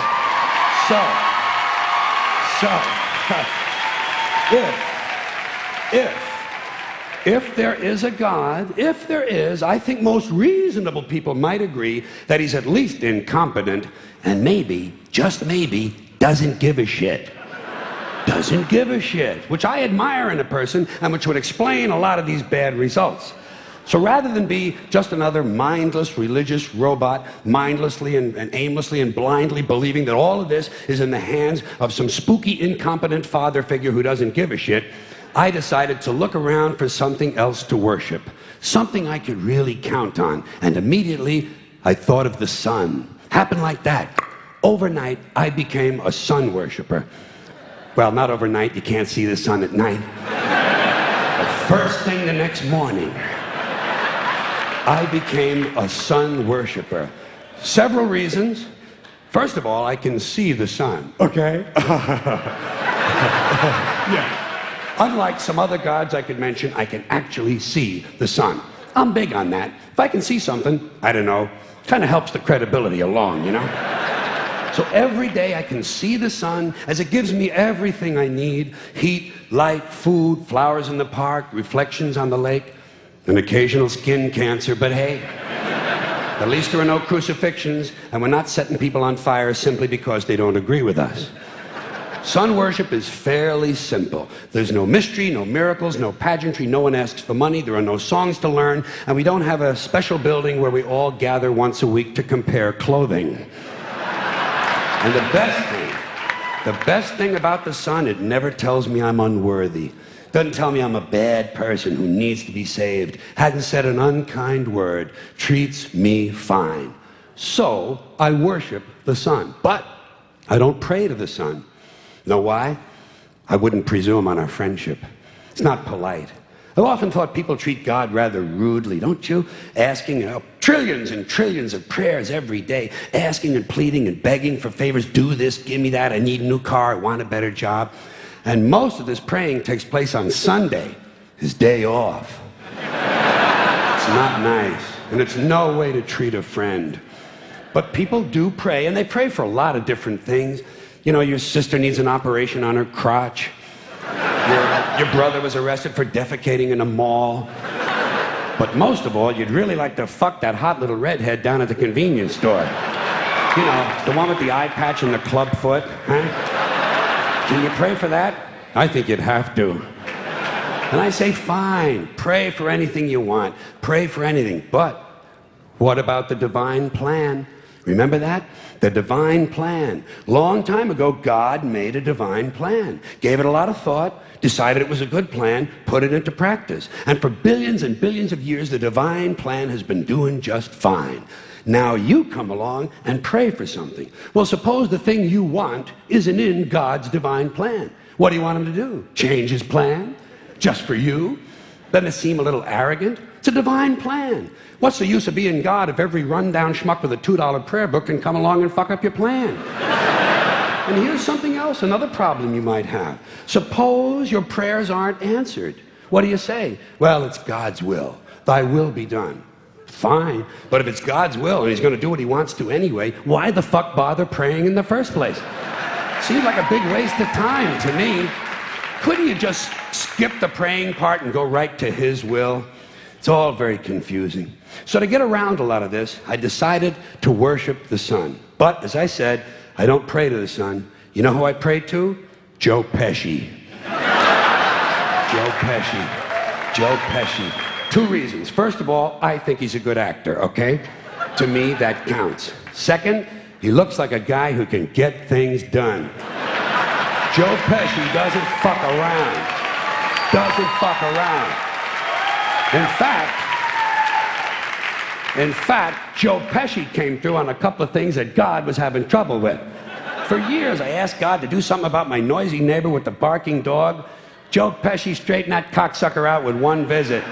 If there is a God, if there is, I think most reasonable people might agree that he's at least incompetent and maybe, just maybe, doesn't give a shit. Doesn't give a shit, which I admire in a person and which would explain a lot of these bad results. So rather than be just another mindless religious robot, mindlessly and aimlessly and blindly believing that all of this is in the hands of some spooky, incompetent father figure who doesn't give a shit, I decided to look around for something else to worship, something I could really count on. And immediately, I thought of the sun. Happened like that. Overnight, I became a sun worshiper. Well, not overnight, you can't see the sun at night. But first thing the next morning, I became a sun worshiper. Several reasons. First of all, I can see the sun, okay? Yeah. Unlike some other gods I could mention, I can actually see the sun. I'm big on that. If I can see something, I don't know, kind of helps the credibility along, you know? So every day I can see the sun as it gives me everything I need: heat, light, food, flowers in the park, reflections on the lake, an occasional skin cancer, but hey, at least there are no crucifixions, and we're not setting people on fire simply because they don't agree with us. Sun worship is fairly simple. There's no mystery, no miracles, no pageantry, no one asks for money, there are no songs to learn, and we don't have a special building where we all gather once a week to compare clothing. And the best thing about the sun, it never tells me I'm unworthy. Doesn't tell me I'm a bad person who needs to be saved, hasn't said an unkind word, treats me fine. So I worship the sun, but I don't pray to the sun. Know why? I wouldn't presume on our friendship. It's not polite. I've often thought people treat God rather rudely, don't you? Asking trillions and trillions of prayers every day, asking and pleading and begging for favors. Do this, give me that, I need a new car, I want a better job. And most of this praying takes place on Sunday, his day off. It's not nice, and it's no way to treat a friend. But people do pray, and they pray for a lot of different things. You know, your sister needs an operation on her crotch. Your brother was arrested for defecating in a mall. But most of all, you'd really like to fuck that hot little redhead down at the convenience store. You know, the one with the eye patch and the club foot, huh? Can you pray for that? I think you'd have to. And I say, fine, pray for anything you want. Pray for anything. But what about the divine plan? Remember that? The divine plan. Long time ago, God made a divine plan. Gave it a lot of thought, decided it was a good plan, put it into practice. And for billions and billions of years, the divine plan has been doing just fine. Now you come along and pray for something. Well, suppose the thing you want isn't in God's divine plan. What do you want him to do? Change his plan? Just for you? Doesn't it seem a little arrogant? It's a divine plan. What's the use of being God if every rundown schmuck with a $2 prayer book can come along and fuck up your plan? And here's something else, another problem you might have. Suppose your prayers aren't answered. What do you say? Well, it's God's will. Thy will be done. Fine, but if it's God's will and he's going to do what he wants to anyway, why the fuck bother praying in the first place? Seems like a big waste of time to me. Couldn't you just skip the praying part and go right to his will? It's all very confusing. So to get around a lot of this, I decided to worship the sun. But as I said, I don't pray to the sun. You know who I pray to? Joe Pesci. Joe Pesci. Joe Pesci. Two reasons. First of all, I think he's a good actor, okay? To me, that counts. Second, he looks like a guy who can get things done. Joe Pesci doesn't fuck around. Doesn't fuck around. In fact, Joe Pesci came through on a couple of things that God was having trouble with. For years, I asked God to do something about my noisy neighbor with the barking dog. Joe Pesci straightened that cocksucker out with one visit.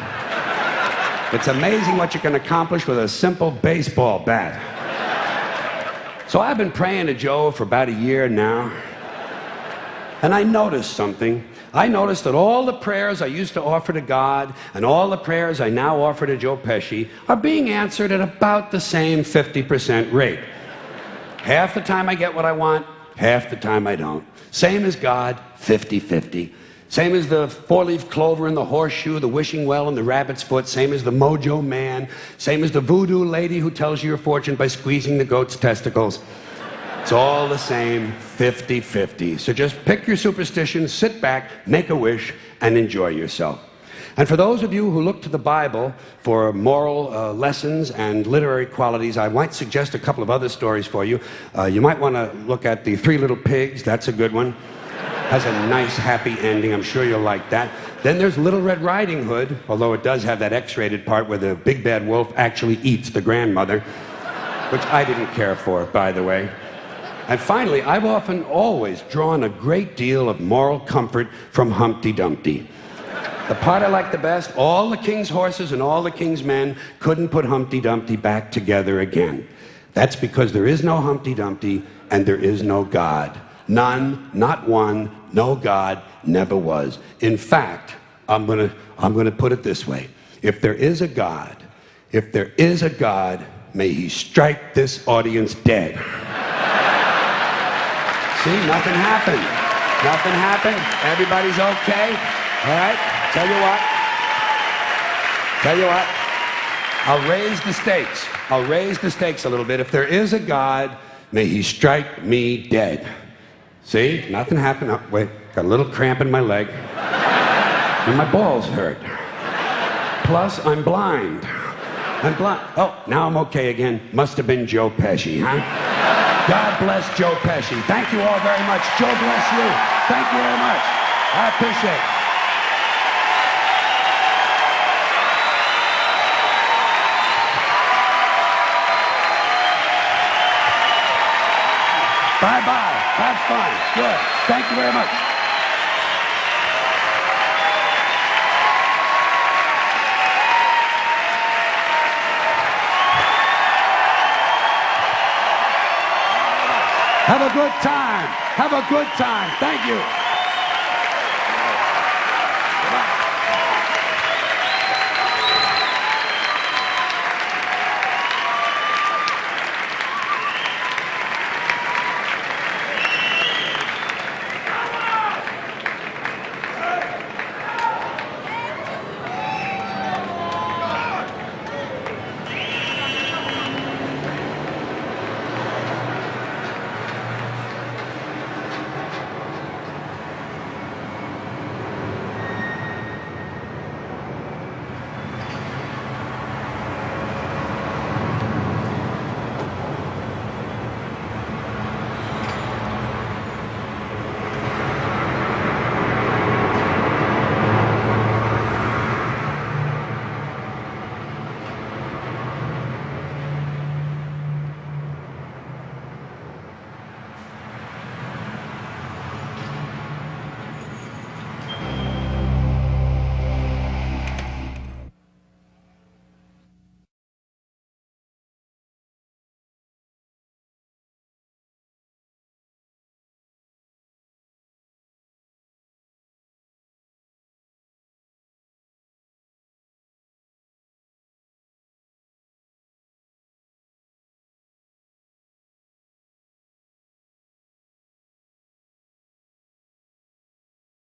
It's amazing what you can accomplish with a simple baseball bat. So I've been praying to Joe for about a year now. And I noticed something. I noticed that all the prayers I used to offer to God and all the prayers I now offer to Joe Pesci are being answered at about the same 50% rate. Half the time I get what I want, half the time I don't. Same as God, 50-50. Same as the four-leaf clover and the horseshoe, the wishing well and the rabbit's foot. Same as the mojo man. Same as the voodoo lady who tells you your fortune by squeezing the goat's testicles. It's all the same, 50-50. So just pick your superstition, sit back, make a wish, and enjoy yourself. And for those of you who look to the Bible for moral lessons and literary qualities, I might suggest a couple of other stories for you. You might want to look at The Three Little Pigs. That's a good one. Has a nice, happy ending. I'm sure you'll like that. Then there's Little Red Riding Hood, although it does have that X-rated part where the big bad wolf actually eats the grandmother, which I didn't care for, by the way. And finally, I've often always drawn a great deal of moral comfort from Humpty Dumpty. The part I like the best, all the king's horses and all the king's men couldn't put Humpty Dumpty back together again. That's because there is no Humpty Dumpty and there is no God. None, not one, no God, never was. In fact, I'm gonna put it this way. If there is a God, may he strike this audience dead. See, nothing happened. Nothing happened. Everybody's okay. All right? Tell you what. I'll raise the stakes. I'll raise the stakes a little bit. If there is a God, may he strike me dead. See? Nothing happened. Oh, wait. Got a little cramp in my leg. And my balls hurt. Plus, I'm blind. Oh, now I'm okay again. Must have been Joe Pesci, huh? God bless Joe Pesci. Thank you all very much. Joe bless you. Thank you very much. I appreciate it. Bye-bye. Have fun. Good. Thank you very much. Have a good time. Have a good time. Thank you.